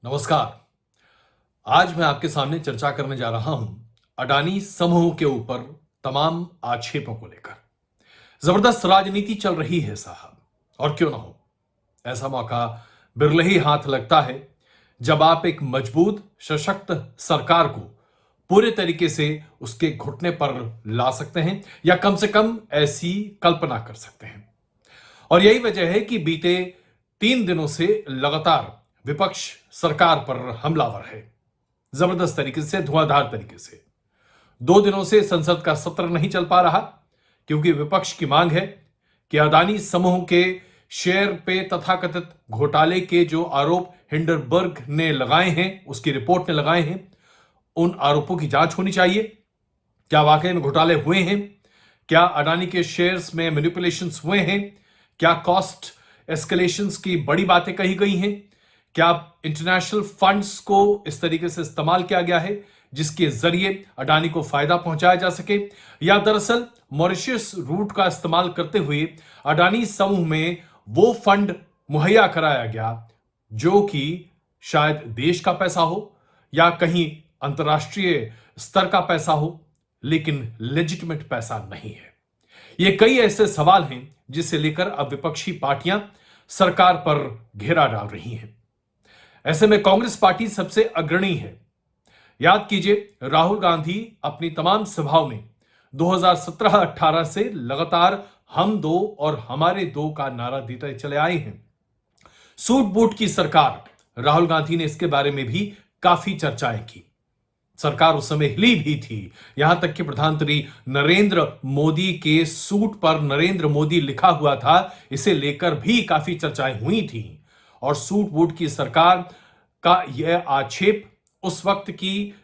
नमस्कार। आज मैं आपके सामने चर्चा करने जा रहा हूं अडानी समूह के ऊपर तमाम आक्षेपों को लेकर। जबरदस्त राजनीति चल रही है साहब, और क्यों ना हो। ऐसा मौका बिरले ही हाथ लगता है जब आप एक मजबूत सशक्त सरकार को पूरे तरीके से उसके घुटने पर ला सकते हैं, या कम से कम ऐसी कल्पना कर सकते हैं। और यही वजह है कि बीते 3 दिनों से लगातार विपक्ष सरकार पर हमलावर है, जबरदस्त तरीके से, धुआंधार तरीके से। 2 दिनों से संसद का सत्र नहीं चल पा रहा क्योंकि विपक्ष की मांग है कि अदानी समूह के शेयर पे तथाकथित घोटाले के जो आरोप हिंडनबर्ग ने लगाए हैं, उसकी रिपोर्ट ने लगाए हैं, उन आरोपों की जांच होनी चाहिए। क्या वाकई में घोटाले हुए हैं? क्या अडानी के शेयर्स में मैनिपुलेशंस हुए हैं? क्या कॉस्ट एस्केलेशंस की बड़ी बातें कही गई हैं? क्या इंटरनेशनल फंड्स को इस तरीके से इस्तेमाल किया गया है जिसके जरिए अडानी को फायदा पहुंचाया जा सके, या दरअसल मॉरिशस रूट का इस्तेमाल करते हुए अडानी समूह में वो फंड मुहैया कराया गया जो कि शायद देश का पैसा हो या कहीं अंतर्राष्ट्रीय स्तर का पैसा हो, लेकिन लेजिटिमेट पैसा नहीं है। ये कई ऐसे सवाल हैं जिसे लेकर अब विपक्षी पार्टियां सरकार पर घेरा डाल रही हैं। ऐसे में कांग्रेस पार्टी सबसे अग्रणी है। याद कीजिए, राहुल गांधी अपनी तमाम सभाओं में 2017-18 से लगातार हम दो और हमारे दो का नारा देते चले आए हैं। सूट बूट की सरकार, राहुल गांधी ने इसके बारे में भी काफी चर्चाएं की। सरकार उस समय हिली भी थी, यहां तक कि प्रधानमंत्री नरेंद्र मोदी के सूट पर नरेंद्र मोदी लिखा हुआ था, इसे लेकर भी काफी चर्चाएं हुई थी। और सूट बूट की सरकार का यह आक्षेप उस वक्त की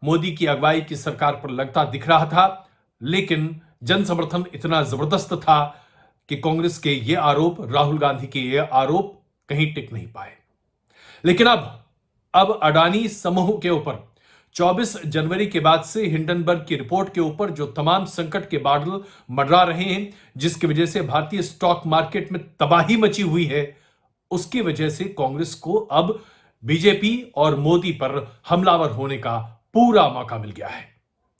मोदी की अगुवाई की सरकार पर लगता दिख रहा था, लेकिन जन समर्थन इतना जबरदस्त था कि कांग्रेस के ये आरोप, राहुल गांधी के ये आरोप कहीं टिक नहीं पाए। लेकिन अब अडानी समूह के ऊपर 24 जनवरी के बाद से हिंडनबर्ग की रिपोर्ट के ऊपर जो तमाम संकट के बादल मंडरा रहे हैं, जिसकी वजह से भारतीय स्टॉक मार्केट में तबाही मची हुई है, उसकी वजह से कांग्रेस को अब बीजेपी और मोदी पर हमलावर होने का पूरा मौका मिल गया है।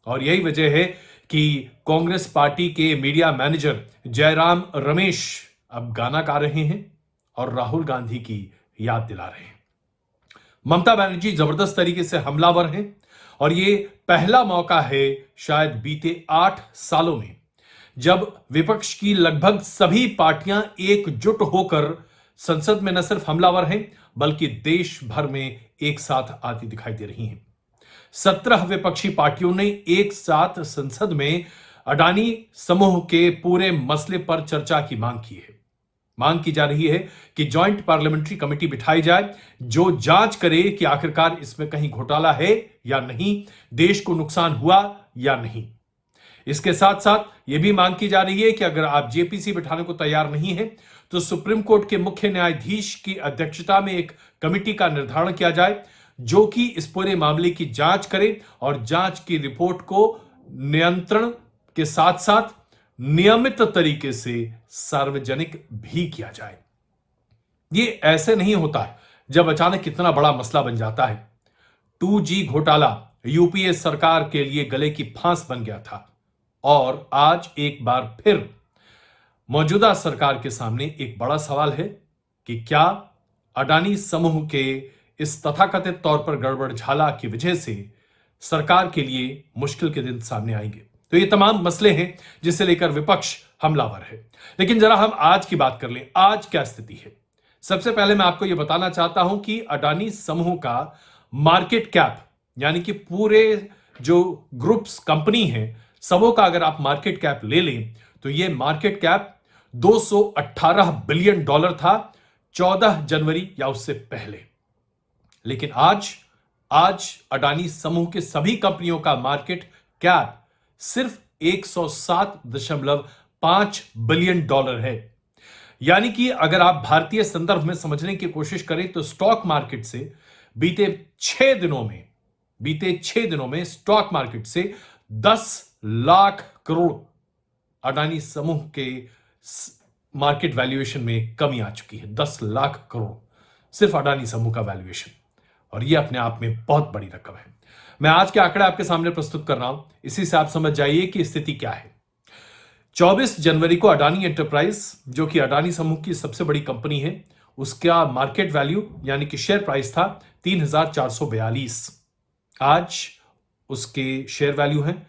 और यही वजह है कि कांग्रेस पार्टी के मीडिया मैनेजर जयराम रमेश अब गाना गा रहे हैं और राहुल गांधी की याद दिला रहे हैं। ममता बनर्जी जबरदस्त तरीके से हमलावर हैं और ये पहला मौका है शायद बीते 8 सालों में जब विपक्ष की लगभग सभी पार्टियां एकजुट होकर संसद में न सिर्फ हमलावर हैं बल्कि देश भर में एक साथ आती दिखाई दे रही हैं। 17 विपक्षी पार्टियों ने एक साथ संसद में अडानी समूह के पूरे मसले पर चर्चा की मांग की है। मांग की जा रही है कि जॉइंट पार्लियामेंट्री कमेटी बिठाई जाए जो जांच करे कि आखिरकार इसमें कहीं घोटाला है या नहीं, देश को नुकसान हुआ या नहीं। इसके साथ साथ यह भी मांग की जा रही है कि अगर आप जेपीसी बिठाने को तैयार नहीं है तो सुप्रीम कोर्ट के मुख्य न्यायाधीश की अध्यक्षता में एक कमेटी का निर्धारण किया जाए जो कि इस पूरे मामले की जांच करे और जांच की रिपोर्ट को नियंत्रण के साथ साथ नियमित तरीके से सार्वजनिक भी किया जाए। ये ऐसे नहीं होता जब अचानक इतना बड़ा मसला बन जाता है। 2G घोटाला यूपीए सरकार के लिए गले की फांस बन गया था और आज एक बार फिर मौजूदा सरकार के सामने एक बड़ा सवाल है कि क्या अडानी समूह के इस तथाकथित तौर पर गड़बड़झाला की वजह से सरकार के लिए मुश्किल के दिन सामने आएंगे। तो ये तमाम मसले हैं जिसे लेकर विपक्ष हमलावर है। लेकिन जरा हम आज की बात कर लें, आज क्या स्थिति है। सबसे पहले मैं आपको यह बताना चाहता हूं कि अडानी समूह का मार्केट कैप, यानी कि पूरे जो ग्रुप्स कंपनी है सबों का अगर आप मार्केट कैप ले लें तो यह मार्केट कैप $218 बिलियन था 14 जनवरी या उससे पहले। लेकिन आज अडानी समूह के सभी कंपनियों का मार्केट कैप सिर्फ $107.5 बिलियन है। यानी कि अगर आप भारतीय संदर्भ में समझने की कोशिश करें तो स्टॉक मार्केट से बीते 6 दिनों में स्टॉक मार्केट से 10 लाख करोड़ अडानी समूह के मार्केट वैल्यूएशन में कमी आ चुकी है। 10 लाख करोड़ सिर्फ अडानी समूह का वैल्यूएशन। और यह अपने आप में बहुत बड़ी रकम है। मैं आज के आंकड़े आपके सामने प्रस्तुत कर रहा हूं, इसी से आप समझ जाइए कि स्थिति क्या है। 24 जनवरी को अडानी एंटरप्राइज, जो कि अडानी समूह की सबसे बड़ी कंपनी है, उसका मार्केट वैल्यू यानी कि शेयर प्राइस था 3,442। आज उसके शेयर वैल्यू है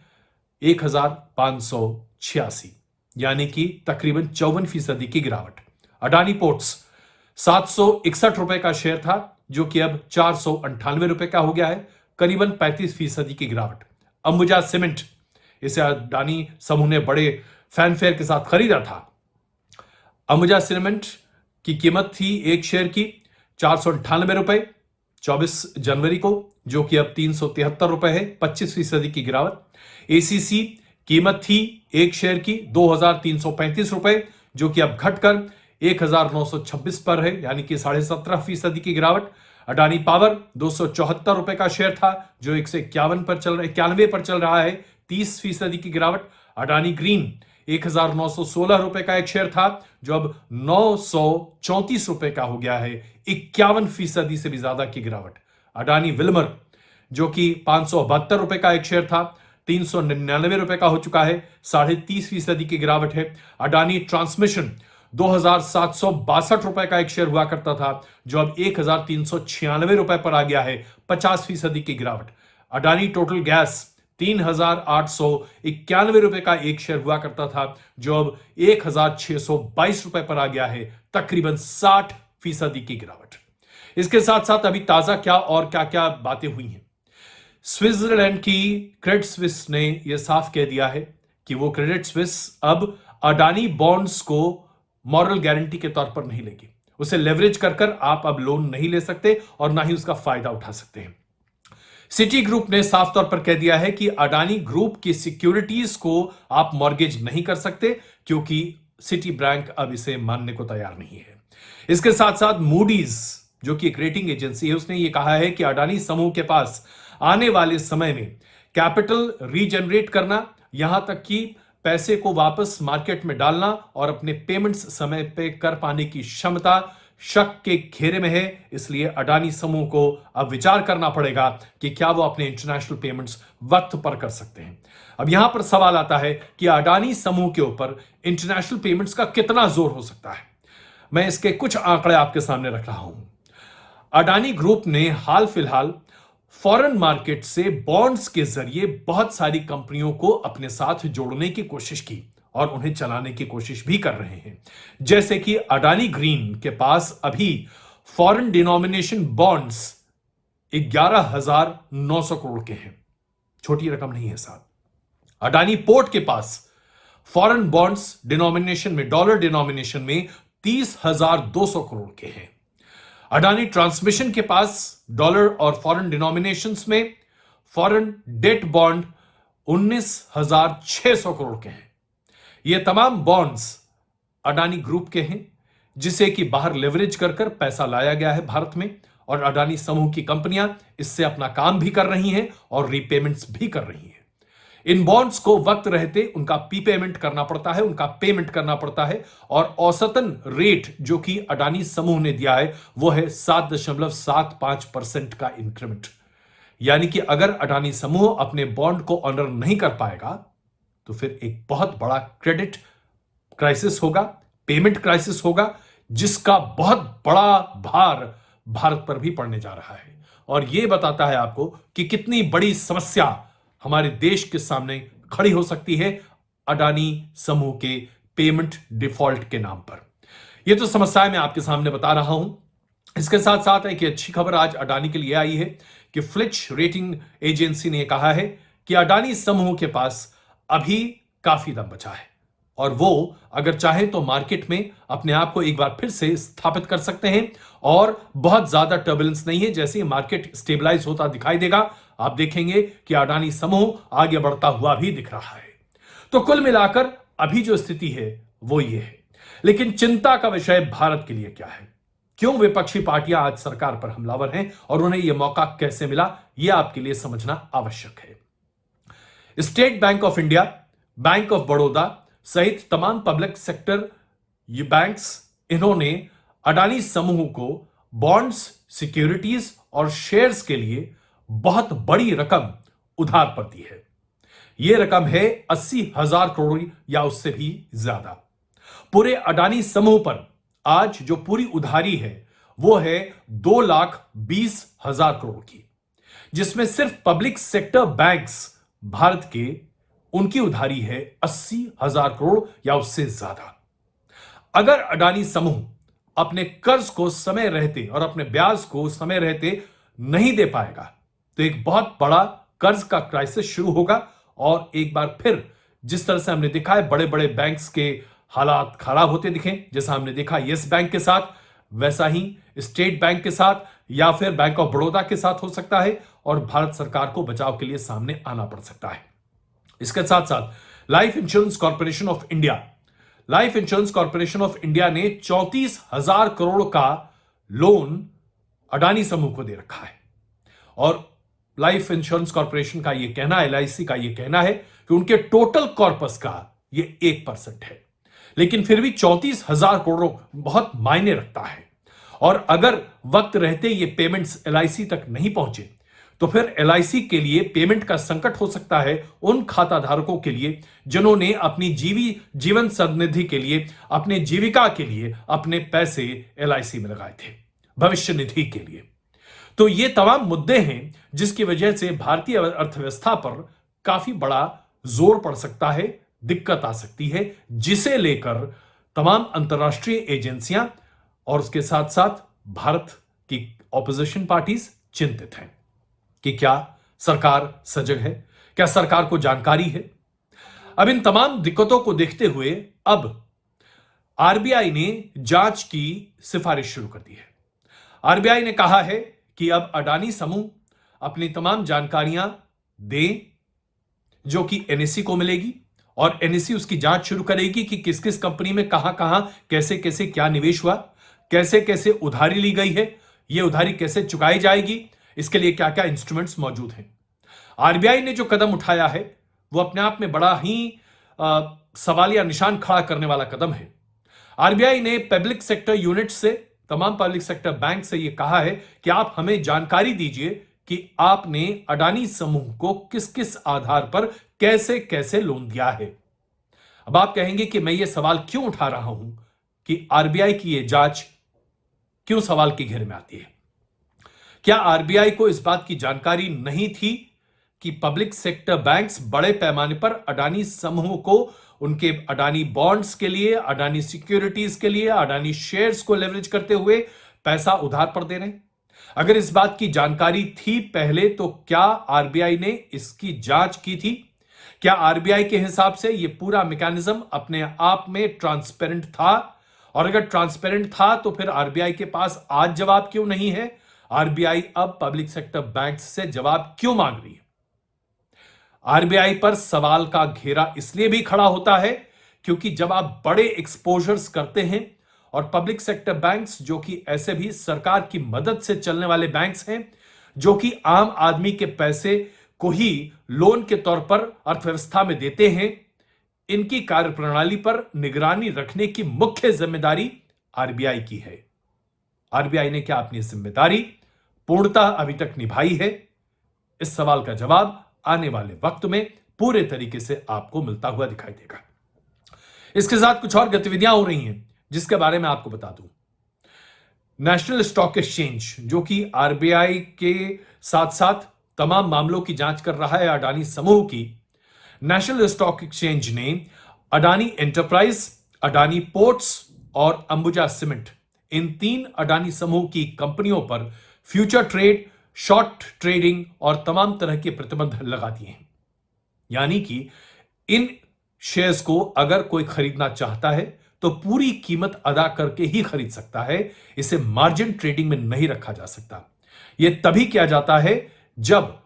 1,586, यानी कि तकरीबन 54% की गिरावट। अडानी पोर्ट्स 761 रुपए का शेयर था, जो कि अब 498 रुपए का हो गया है, करीबन 35% की गिरावट। अंबुजा सीमेंट, इसे अडानी समूह ने बड़े फैनफेयर के साथ खरीदा था। अंबुजा सीमेंट की कीमत थी एक शेयर की 498 रुपए 24 जनवरी को, जो कि अब 373 रुपए है, 25% की गिरावट। एसीसी कीमत थी एक शेयर की 2,335 रुपए, जो कि अब घटकर 1,926 पर है, यानी कि 17.5% की गिरावट। अडानी पावर 274 रुपए का शेयर था, जो 191 पर चल रहा है, 91 पर चल रहा है, 30% की गिरावट। अडानी ग्रीन 1,916 रुपए का एक शेयर था, जो अब 934 रुपए का हो गया है, 51% से भी ज्यादा की गिरावट। अडानी विल्मर, जो कि 572 रुपए का एक शेयर था, 399 रुपए का हो चुका है, 30.5% की गिरावट है। अडानी ट्रांसमिशन 2,762 रुपए का एक शेयर हुआ करता था, जो अब 1,396 रुपए पर आ गया है, 50% की गिरावट। अडानी टोटल गैस 3,891 रुपए का एक शेयर हुआ करता था, जो अब 1,622 रुपए पर आ गया है, तकरीबन 60% की गिरावट। इसके साथ साथ अभी ताजा क्या और क्या क्या बातें हुई हैं। स्विट्जरलैंड की क्रेडिट स्विस ने यह साफ कह दिया है कि वो क्रेडिट स्विस अब अडानी बॉन्ड्स को मॉरल गारंटी के तौर पर नहीं लेगी। उसे लेवरेज कर आप अब लोन नहीं ले सकते और ना ही उसका फायदा उठा सकते हैं। सिटी ग्रुप ने साफ तौर पर कह दिया है कि अडानी ग्रुप की सिक्योरिटीज को आप मॉर्गेज नहीं कर सकते, क्योंकि सिटी बैंक अब इसे मानने को तैयार नहीं है। इसके साथ साथ मूडीज, जो कि एक रेटिंग एजेंसी है, उसने यह कहा है कि अडानी समूह के पास आने वाले समय में कैपिटल रीजनरेट करना, यहां तक कि पैसे को वापस मार्केट में डालना और अपने पेमेंट्स समय पे कर पाने की क्षमता शक के घेरे में है। इसलिए अडानी समूह को अब विचार करना पड़ेगा कि क्या वो अपने इंटरनेशनल पेमेंट्स वक्त पर कर सकते हैं। अब यहां पर सवाल आता है कि अडानी समूह के ऊपर इंटरनेशनल पेमेंट्स का कितना जोर हो सकता है। मैं इसके कुछ आंकड़े आपके सामने रख रहा हूं। अडानी ग्रुप ने हाल फिलहाल फॉरेन मार्केट से बॉन्ड्स के जरिए बहुत सारी कंपनियों को अपने साथ जोड़ने की कोशिश की और उन्हें चलाने की कोशिश भी कर रहे हैं। जैसे कि अडानी ग्रीन के पास अभी फॉरेन डिनोमिनेशन बॉन्ड्स 11,900 करोड़ के हैं, छोटी रकम नहीं है साहब। अडानी पोर्ट के पास फॉरेन बॉन्ड्स डिनोमिनेशन में, डॉलर डिनोमिनेशन में 30,200 करोड़ के हैं। अडानी ट्रांसमिशन के पास डॉलर और फॉरेन डिनोमिनेशंस में फॉरेन डेट बॉन्ड 19,600 करोड़ के हैं। ये तमाम बॉन्ड्स अडानी ग्रुप के हैं, जिसे कि बाहर लेवरेज कर पैसा लाया गया है भारत में, और अडानी समूह की कंपनियां इससे अपना काम भी कर रही हैं और रीपेमेंट्स भी कर रही हैं। इन बॉन्ड्स को वक्त रहते उनका पेमेंट करना पड़ता है, उनका पेमेंट करना पड़ता है, और औसतन रेट जो कि अडानी समूह ने दिया है वो है 7.75% का इंक्रीमेंट। यानी कि अगर अडानी समूह अपने बॉन्ड को ऑनर नहीं कर पाएगा तो फिर एक बहुत बड़ा क्रेडिट क्राइसिस होगा, पेमेंट क्राइसिस होगा, जिसका बहुत बड़ा भार भारत पर भी पड़ने जा रहा है। और यह बताता है आपको कि कितनी बड़ी समस्या हमारे देश के सामने खड़ी हो सकती है अडानी समूह के पेमेंट डिफॉल्ट के नाम पर। यह तो समस्याएं मैं आपके सामने बता रहा हूं। इसके साथ साथ एक अच्छी खबर आज अडानी के लिए आई है कि फिच रेटिंग एजेंसी ने कहा है कि अडानी समूह के पास अभी काफी दम बचा है और वो अगर चाहे तो मार्केट में अपने आप को एक बार फिर से स्थापित कर सकते हैं, और बहुत ज्यादा टर्बुलेंस नहीं है। जैसे ही मार्केट स्टेबलाइज होता दिखाई देगा, आप देखेंगे कि अडानी समूह आगे बढ़ता हुआ भी दिख रहा है। तो कुल मिलाकर अभी जो स्थिति है वो ये है। लेकिन चिंता का विषय भारत के लिए क्या है? क्यों विपक्षी पार्टियां आज सरकार पर हमलावर हैं और उन्हें यह मौका कैसे मिला, यह आपके लिए समझना आवश्यक है। State bank of India, bank of Baroda सहित तमाम पब्लिक सेक्टर ये बैंक्स, इन्होंने अडानी समूह को बॉन्ड्स, सिक्योरिटीज और शेयर्स के लिए बहुत बड़ी रकम उधार पर दी है। यह रकम है 80,000 करोड़ या उससे भी ज्यादा। पूरे अडानी समूह पर आज जो पूरी उधारी है वो है 2,20,000 करोड़ की, जिसमें सिर्फ पब्लिक सेक्टर बैंक्स भारत के उनकी उधारी है 80,000 करोड़ या उससे ज्यादा। अगर अडानी समूह अपने कर्ज को समय रहते और अपने ब्याज को समय रहते नहीं दे पाएगा तो एक बहुत बड़ा कर्ज का क्राइसिस शुरू होगा और एक बार फिर जिस तरह से हमने देखा है बड़े बड़े बैंक्स के हालात खराब होते दिखे, जैसा हमने देखा यस बैंक के साथ, वैसा ही स्टेट बैंक के साथ या फिर बैंक ऑफ बड़ौदा के साथ हो सकता है और भारत सरकार को बचाव के लिए सामने आना पड़ सकता है। इसके साथ साथ life insurance corporation of India ने 34,000 करोड़ का लोन अडानी समूह को दे रखा है और लाइफ इंश्योरेंस कॉर्पोरेशन का यह कहना, LIC का यह कहना है कि उनके टोटल कॉर्पस का यह 1% है, लेकिन फिर भी 34,000 करोड़ बहुत मायने रखता है। और अगर वक्त रहते ये पेमेंट्स LIC तक नहीं पहुंचे तो फिर LIC के लिए पेमेंट का संकट हो सकता है उन खाता धारकों के लिए जिन्होंने अपनी जीवन सन्निधि के लिए, अपने जीविका के लिए अपने पैसे LIC में लगाए थे, भविष्य निधि के लिए। तो ये तमाम मुद्दे हैं जिसकी वजह से भारतीय अर्थव्यवस्था पर काफी बड़ा जोर पड़ सकता है, दिक्कत आ सकती है, जिसे लेकर तमाम अंतर्राष्ट्रीय एजेंसियां और उसके साथ साथ भारत की ऑपोजिशन पार्टीज चिंतित हैं कि क्या सरकार सजग है, क्या सरकार को जानकारी है। अब इन तमाम दिक्कतों को देखते हुए अब RBI ने जांच की सिफारिश शुरू कर दी है। RBI ने कहा है कि अब अडानी समूह अपनी तमाम जानकारियां दें जो कि NSE को मिलेगी और NSE उसकी जांच शुरू करेगी कि किस किस कंपनी में कहां कहां कैसे कैसे क्या निवेश हुआ, कैसे कैसे उधारी ली गई है, यह उधारी कैसे चुकाई जाएगी, इसके लिए क्या क्या इंस्ट्रूमेंट्स मौजूद हैं। RBI ने जो कदम उठाया है वो अपने आप में बड़ा ही सवालिया निशान खड़ा करने वाला कदम है। RBI ने पब्लिक सेक्टर यूनिट से, तमाम पब्लिक सेक्टर बैंक से यह कहा है कि आप हमें जानकारी दीजिए कि आपने अडानी समूह को किस किस आधार पर कैसे कैसे लोन दिया है। अब आप कहेंगे कि मैं ये सवाल क्यों उठा रहा हूं कि RBI की यह जांच क्यों सवाल के घेरे में आती है। क्या RBI को इस बात की जानकारी नहीं थी कि पब्लिक सेक्टर बैंक्स बड़े पैमाने पर अडानी समूह को उनके अडानी बॉन्ड्स के लिए, अडानी सिक्योरिटीज के लिए, अडानी शेयर्स को लेवरेज करते हुए पैसा उधार पर दे रहे हैं? अगर इस बात की जानकारी थी पहले तो क्या RBI ने इसकी जांच की थी? क्या RBI के हिसाब से यह पूरा मैकेनिज्म अपने आप में ट्रांसपेरेंट था? और अगर ट्रांसपेरेंट था तो फिर RBI के पास आज जवाब क्यों नहीं है? RBI अब पब्लिक सेक्टर बैंक से जवाब क्यों मांग रही है? RBI पर सवाल का घेरा इसलिए भी खड़ा होता है क्योंकि जब आप बड़े एक्सपोजर्स करते हैं और पब्लिक सेक्टर बैंक्स जो कि ऐसे भी सरकार की मदद से चलने वाले बैंक्स हैं, जो कि आम आदमी के पैसे को ही लोन के तौर पर अर्थव्यवस्था में देते हैं, इनकी कार्यप्रणाली पर निगरानी रखने की मुख्य जिम्मेदारी RBI की है। RBI ने क्या अपनी जिम्मेदारी पूर्णतः अभी तक निभाई है? इस सवाल का जवाब आने वाले वक्त में पूरे तरीके से आपको मिलता हुआ दिखाई देगा। इसके साथ कुछ और गतिविधियां हो रही हैं जिसके बारे में आपको बता दूं। नेशनल स्टॉक एक्सचेंज जो कि RBI के साथ साथ तमाम मामलों की जांच कर रहा है अडानी समूह की, नेशनल स्टॉक एक्सचेंज ने अडानी एंटरप्राइज, अडानी पोर्ट्स और अंबुजा सीमेंट, इन 3 अडानी समूह की कंपनियों पर फ्यूचर ट्रेड, शॉर्ट ट्रेडिंग और तमाम तरह के प्रतिबंध लगा दिए हैं। यानी कि इन शेयर्स को अगर कोई खरीदना चाहता है तो पूरी कीमत अदा करके ही खरीद सकता है। इसे मार्जिन ट्रेडिंग में नहीं रखा जा सकता। यह तभी किया जाता है जब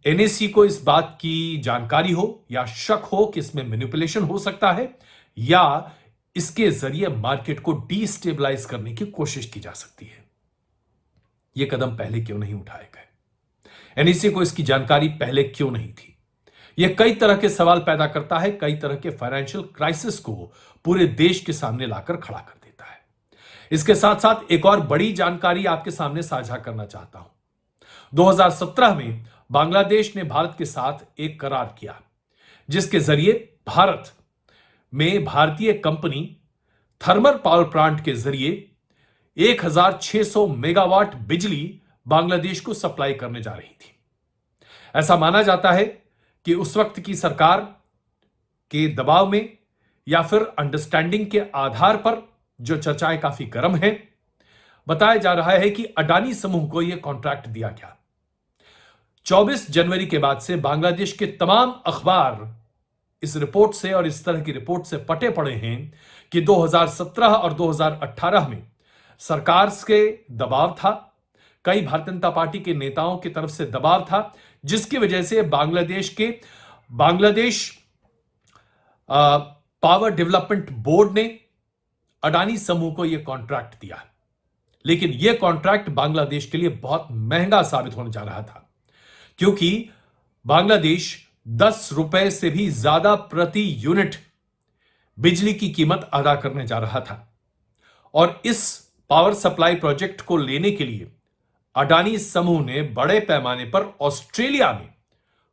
NSE को इस बात की जानकारी हो या शक हो कि इसमें मैनिपुलेशन हो सकता है या इसके जरिए मार्केट को डीस्टेबलाइज करने की कोशिश की जा सकती है। यह कदम पहले क्यों नहीं उठाए गए? NSE को इसकी जानकारी पहले क्यों नहीं थी? यह कई तरह के सवाल पैदा करता है, कई तरह के फाइनेंशियल क्राइसिस को पूरे देश के सामने लाकर खड़ा कर देता है। इसके साथ साथ एक और बड़ी जानकारी आपके सामने साझा करना चाहता हूं। 2017 में बांग्लादेश ने भारत के साथ एक करार किया, जिसके जरिए भारत में भारतीय कंपनी थर्मल पावर प्लांट के जरिए 1600 मेगावाट बिजली बांग्लादेश को सप्लाई करने जा रही थी। ऐसा माना जाता है कि उस वक्त की सरकार के दबाव में या फिर अंडरस्टैंडिंग के आधार पर जो चर्चाएं काफी गर्म हैं, बताया जा रहा है कि अडानी समूह को यह कॉन्ट्रैक्ट दिया गया। 24 जनवरी के बाद से बांग्लादेश के तमाम अखबार इस रिपोर्ट से और इस तरह की रिपोर्ट से पटे पड़े हैं कि 2017 और 2018 में सरकार के दबाव था, कई भारतीय जनता पार्टी के नेताओं की तरफ से दबाव था, जिसकी वजह से बांग्लादेश पावर डेवलपमेंट बोर्ड ने अडानी समूह को यह कॉन्ट्रैक्ट दिया। लेकिन यह कॉन्ट्रैक्ट बांग्लादेश के लिए बहुत महंगा साबित होने जा रहा था, क्योंकि बांग्लादेश 10 रुपए से भी ज्यादा प्रति यूनिट बिजली की कीमत अदा करने जा रहा था। और इस पावर सप्लाई प्रोजेक्ट को लेने के लिए अडानी समूह ने बड़े पैमाने पर ऑस्ट्रेलिया में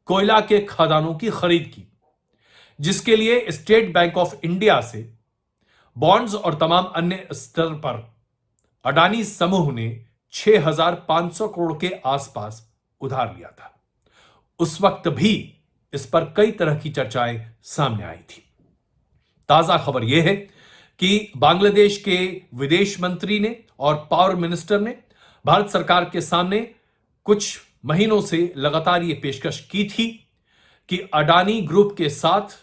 कोयला के खदानों की खरीद की, जिसके लिए स्टेट बैंक ऑफ इंडिया से बॉन्ड्स और तमाम अन्य स्तर पर अडानी समूह ने 6500 करोड़ के आसपास उधार लिया था। उस वक्त भी इस पर कई तरह की चर्चाएं सामने आई थी। ताजा खबर यह है कि बांग्लादेश के विदेश मंत्री ने और पावर मिनिस्टर ने भारत सरकार के सामने कुछ महीनों से लगातार यह पेशकश की थी कि अडानी ग्रुप के साथ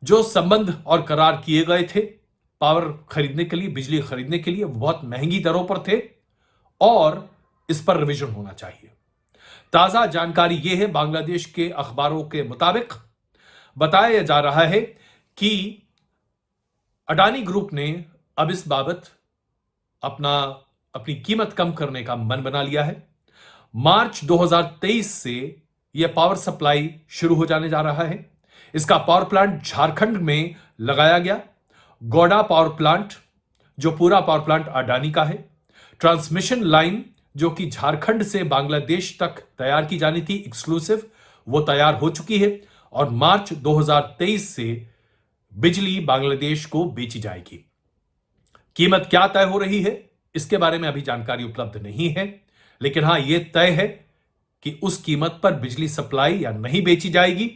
जो संबंध और करार किए गए थे पावर खरीदने के लिए, बिजली खरीदने के लिए, वो बहुत महंगी दरों पर थे और इस पर रिवीजन होना चाहिए। ताजा जानकारी यह है, बांग्लादेश के अखबारों के मुताबिक बताया जा रहा है कि अडानी ग्रुप ने अब इस बाबत अपनी कीमत कम करने का मन बना लिया है। मार्च 2023 से यह पावर सप्लाई शुरू हो जाने जा रहा है। इसका पावर प्लांट झारखंड में लगाया गया। गौडा पावर प्लांट, जो पूरा पावर प्लांट अडानी का है। ट्रांसमिशन लाइन जो कि झारखंड से बांग्लादेश तक तैयार की जानी थी एक्सक्लूसिव, वो तैयार हो चुकी है और मार्च 2023 से बिजली बांग्लादेश को बेची जाएगी। कीमत क्या तय हो रही है इसके बारे में अभी जानकारी उपलब्ध नहीं है, लेकिन हां यह तय है कि उस कीमत पर बिजली सप्लाई या नहीं बेची जाएगी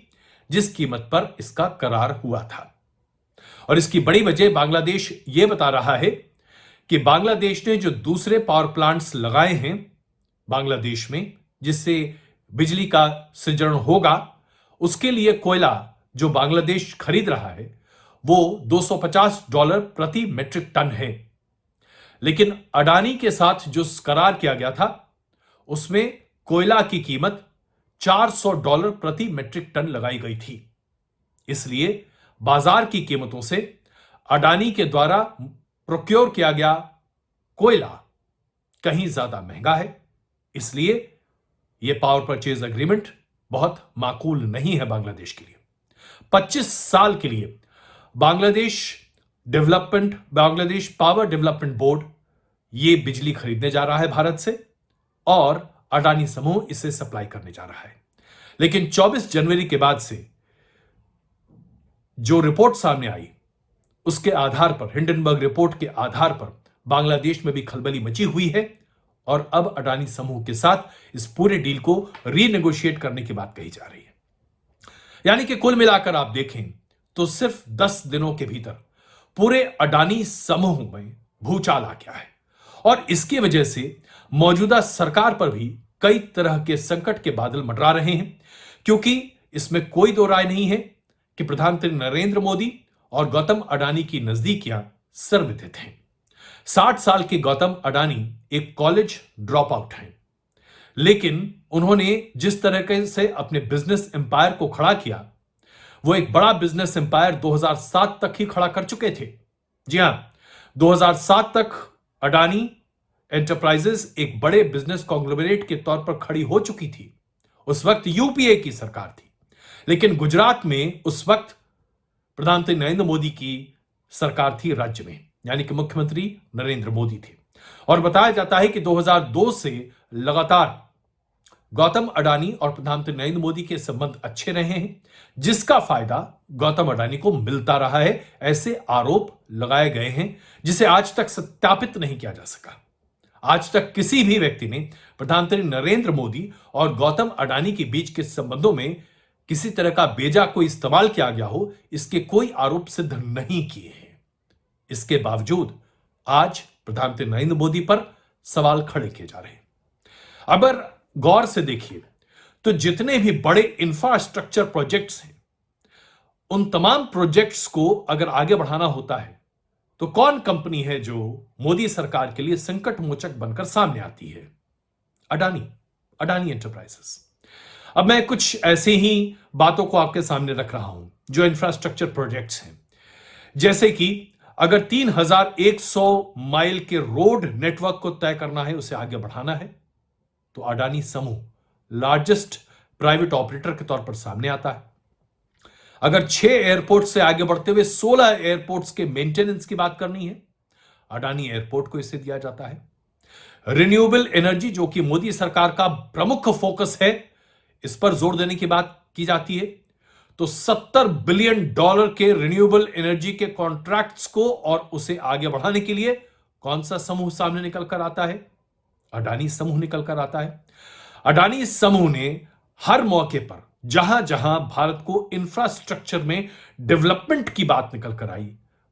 जिस कीमत पर इसका करार हुआ था। और इसकी बड़ी वजह बांग्लादेश यह बता रहा है कि बांग्लादेश ने जो दूसरे पावर प्लांट्स लगाए हैं बांग्लादेश में, जिससे बिजली का सृजन होगा, उसके लिए कोयला जो बांग्लादेश खरीद रहा है वो $250 प्रति मेट्रिक टन है। लेकिन अडानी के साथ जो करार किया गया था उसमें कोयला की कीमत $400 प्रति मेट्रिक टन लगाई गई थी। इसलिए बाजार की कीमतों से अडानी के द्वारा प्रोक्योर किया गया कोयला कहीं ज्यादा महंगा है। इसलिए यह पावर परचेज एग्रीमेंट बहुत माकूल नहीं है बांग्लादेश के लिए। 25 साल के लिए बांग्लादेश पावर डेवलपमेंट बोर्ड यह बिजली खरीदने जा रहा है भारत से और अडानी समूह इसे सप्लाई करने जा रहा है। लेकिन 24 जनवरी के बाद से जो रिपोर्ट सामने आई उसके आधार पर, हिंडनबर्ग रिपोर्ट के आधार पर बांग्लादेश में भी खलबली मची हुई है और अब अडानी समूह के साथ इस पूरे डील को रीनेगोशिएट करने की बात कही जा रही है। यानी कि कुल मिलाकर आप देखें तो सिर्फ 10 दिनों के भीतर पूरे अडानी समूह में भूचाल आ गया है और इसकी वजह से मौजूदा सरकार पर भी कई तरह के संकट के बादल मंडरा रहे हैं, क्योंकि इसमें कोई दो राय नहीं है कि प्रधानमंत्री नरेंद्र मोदी और गौतम अडानी की नजदीकियां सर्वविदित हैं। 60 साल के गौतम अडानी एक कॉलेज ड्रॉप आउट हैं, लेकिन उन्होंने जिस तरह से अपने बिजनेस एम्पायर को खड़ा किया, वो एक बड़ा बिजनेस एम्पायर 2007 तक ही खड़ा कर चुके थे। जी हां, 2007 तक अडानी एंटरप्राइजेस एक बड़े बिजनेस कॉन्ग्लोमरेट के तौर पर खड़ी हो चुकी थी। उस वक्त यूपीए की सरकार थी, लेकिन गुजरात में उस वक्त प्रधानमंत्री नरेंद्र मोदी की सरकार थी राज्य में, यानी कि मुख्यमंत्री नरेंद्र मोदी थे। और बताया जाता है कि 2002 से लगातार गौतम अडानी और प्रधानमंत्री नरेंद्र मोदी के संबंध अच्छे रहे हैं, जिसका फायदा गौतम अडानी को मिलता रहा है, ऐसे आरोप लगाए गए हैं जिसे आज तक सत्यापित नहीं किया जा सका। आज तक किसी भी व्यक्ति ने प्रधानमंत्री नरेंद्र मोदी और गौतम अडानी के बीच के संबंधों में किसी तरह का बेजा कोई इस्तेमाल किया गया हो, इसके कोई आरोप सिद्ध नहीं किए हैं। इसके बावजूद आज प्रधानमंत्री नरेंद्र मोदी पर सवाल खड़े किए जा रहे हैं। अगर गौर से देखिए तो जितने भी बड़े इंफ्रास्ट्रक्चर प्रोजेक्ट्स हैं, उन तमाम प्रोजेक्ट्स को अगर आगे बढ़ाना होता है तो कौन कंपनी है जो मोदी सरकार के लिए संकट मोचक बनकर सामने आती है? अडानी एंटरप्राइजेस। अब मैं कुछ ऐसे ही बातों को आपके सामने रख रहा हूं जो इंफ्रास्ट्रक्चर प्रोजेक्ट्स हैं, जैसे कि अगर 3100 माइल के रोड नेटवर्क को तय करना है, उसे आगे बढ़ाना है, तो अडानी समूह लार्जेस्ट प्राइवेट ऑपरेटर के तौर पर सामने आता है। अगर 6 एयरपोर्ट से आगे बढ़ते हुए 16 एयरपोर्ट्स के मेंटेनेंस की बात करनी है, अडानी एयरपोर्ट को इसे दिया जाता है। रिन्यूएबल एनर्जी, जो कि मोदी सरकार का प्रमुख फोकस है, इस पर जोर देने की बात की जाती है, तो $70 बिलियन के रिन्यूएबल एनर्जी के कॉन्ट्रैक्ट्स को और उसे आगे बढ़ाने के लिए कौन सा समूह सामने निकल कर आता है? अडानी समूह निकल कर आता है। अडानी समूह ने हर मौके पर जहां जहां भारत को इंफ्रास्ट्रक्चर में डेवलपमेंट की बात निकल कर आई,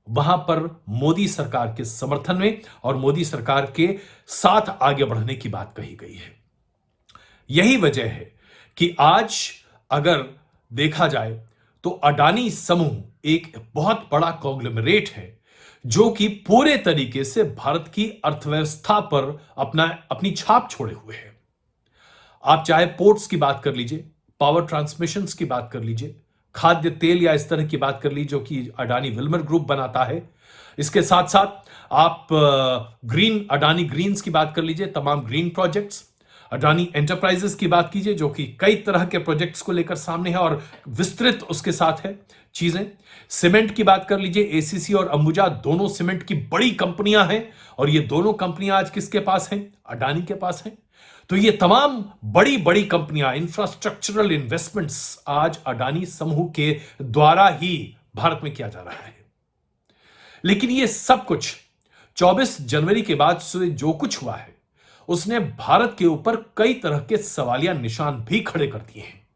वहां पर मोदी सरकार के समर्थन में और मोदी सरकार के साथ आगे बढ़ने की बात कही गई है। यही वजह है कि आज अगर देखा जाए तो अडानी समूह एक बहुत बड़ा कॉन्ग्लोमरेट है जो कि पूरे तरीके से भारत की अर्थव्यवस्था पर अपनी छाप छोड़े हुए है। आप चाहे पोर्ट्स की बात कर लीजिए, पावर ट्रांसमिशंस की बात कर लीजिए, खाद्य तेल या इस तरह की बात कर लीजिए जो कि अडानी विल्मर ग्रुप बनाता है। इसके साथ साथ आप अडानी ग्रीन्स की बात कर लीजिए, तमाम ग्रीन प्रोजेक्ट्स। अडानी एंटरप्राइजेस की बात कीजिए जो कि कई तरह के प्रोजेक्ट्स को लेकर सामने है और विस्तृत उसके साथ है चीजें। सीमेंट की बात कर लीजिए, एसीसी और अंबुजा दोनों सीमेंट की बड़ी कंपनियां हैं और ये दोनों कंपनियां आज किसके पास हैं? अडानी के पास हैं। तो ये तमाम बड़ी बड़ी कंपनियां, इंफ्रास्ट्रक्चरल इन्वेस्टमेंट्स आज अडानी समूह के द्वारा ही भारत में किया जा रहा है। लेकिन ये सब कुछ 24 जनवरी के बाद से जो कुछ हुआ है, उसने भारत के ऊपर कई तरह के सवालिया निशान भी खड़े कर दिए हैं।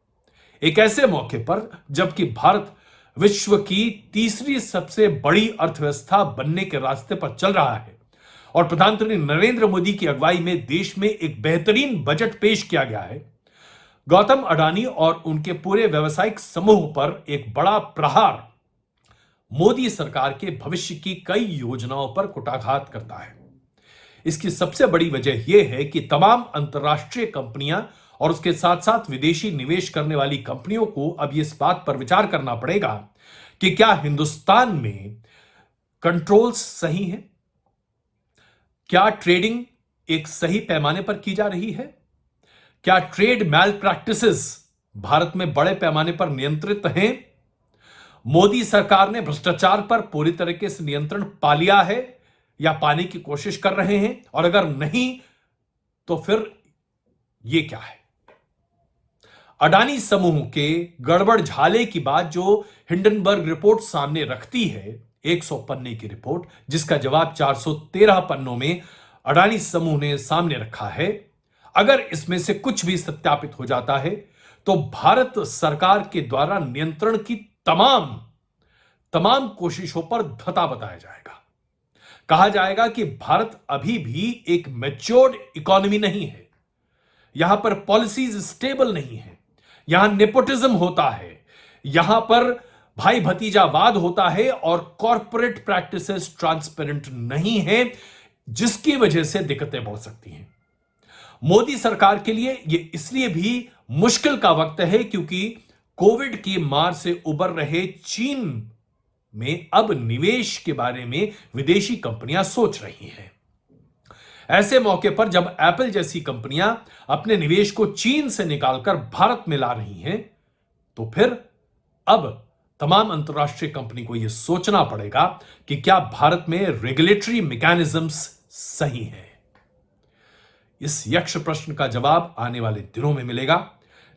एक ऐसे मौके पर जबकि भारत विश्व की तीसरी सबसे बड़ी अर्थव्यवस्था बनने के रास्ते पर चल रहा है और प्रधानमंत्री नरेंद्र मोदी की अगुवाई में देश में एक बेहतरीन बजट पेश किया गया है, गौतम अडानी और उनके पूरे व्यवसायिक समूह पर एक बड़ा प्रहार मोदी सरकार के भविष्य की कई योजनाओं पर कुठाघात करता है। इसकी सबसे बड़ी वजह यह है कि तमाम अंतर्राष्ट्रीय कंपनियां और उसके साथ साथ विदेशी निवेश करने वाली कंपनियों को अब इस बात पर विचार करना पड़ेगा कि क्या हिंदुस्तान में कंट्रोल्स सही हैं? क्या ट्रेडिंग एक सही पैमाने पर की जा रही है? क्या ट्रेड मैल प्रैक्टिसेस भारत में बड़े पैमाने पर नियंत्रित हैं? मोदी सरकार ने भ्रष्टाचार पर पूरी तरीके से नियंत्रण पा लिया है या पाने की कोशिश कर रहे हैं? और अगर नहीं तो फिर यह क्या है? अडानी समूह के गड़बड़ झाले की बात जो हिंडनबर्ग रिपोर्ट सामने रखती है, 100 पन्ने की रिपोर्ट, जिसका जवाब 413 पन्नों में अडानी समूह ने सामने रखा है, अगर इसमें से कुछ भी सत्यापित हो जाता है तो भारत सरकार के द्वारा नियंत्रण की तमाम कोशिशों पर धता बताया जाएगा। कहा जाएगा कि भारत अभी भी एक मैच्योर्ड इकोनॉमी नहीं है, यहां पर पॉलिसीज स्टेबल नहीं है, यहां नेपोटिज्म होता है, यहां पर भाई भतीजावाद होता है और कॉर्पोरेट प्रैक्टिसेस ट्रांसपेरेंट नहीं है, जिसकी वजह से दिक्कतें बढ़ सकती हैं। मोदी सरकार के लिए यह इसलिए भी मुश्किल का वक्त है क्योंकि कोविड की मार से उबर रहे चीन में अब निवेश के बारे में विदेशी कंपनियां सोच रही हैं। ऐसे मौके पर जब एप्पल जैसी कंपनियां अपने निवेश को चीन से निकालकर भारत में ला रही हैं, तो फिर अब तमाम अंतर्राष्ट्रीय कंपनी को यह सोचना पड़ेगा कि क्या भारत में रेगुलेटरी मैकेनिज्म्स सही हैं। इस यक्ष प्रश्न का जवाब आने वाले दिनों में मिलेगा,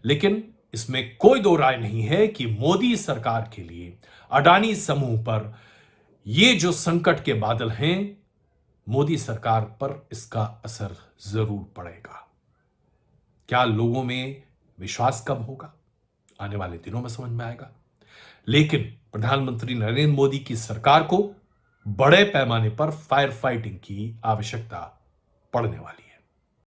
लेकिन इसमें कोई दो राय नहीं है कि मोदी सरकार के लिए अडानी समूह पर ये जो संकट के बादल हैं, मोदी सरकार पर इसका असर जरूर पड़ेगा। क्या लोगों में विश्वास कब होगा, आने वाले दिनों में समझ में आएगा। लेकिन प्रधानमंत्री नरेंद्र मोदी की सरकार को बड़े पैमाने पर फायर फाइटिंग की आवश्यकता पड़ने वाली है।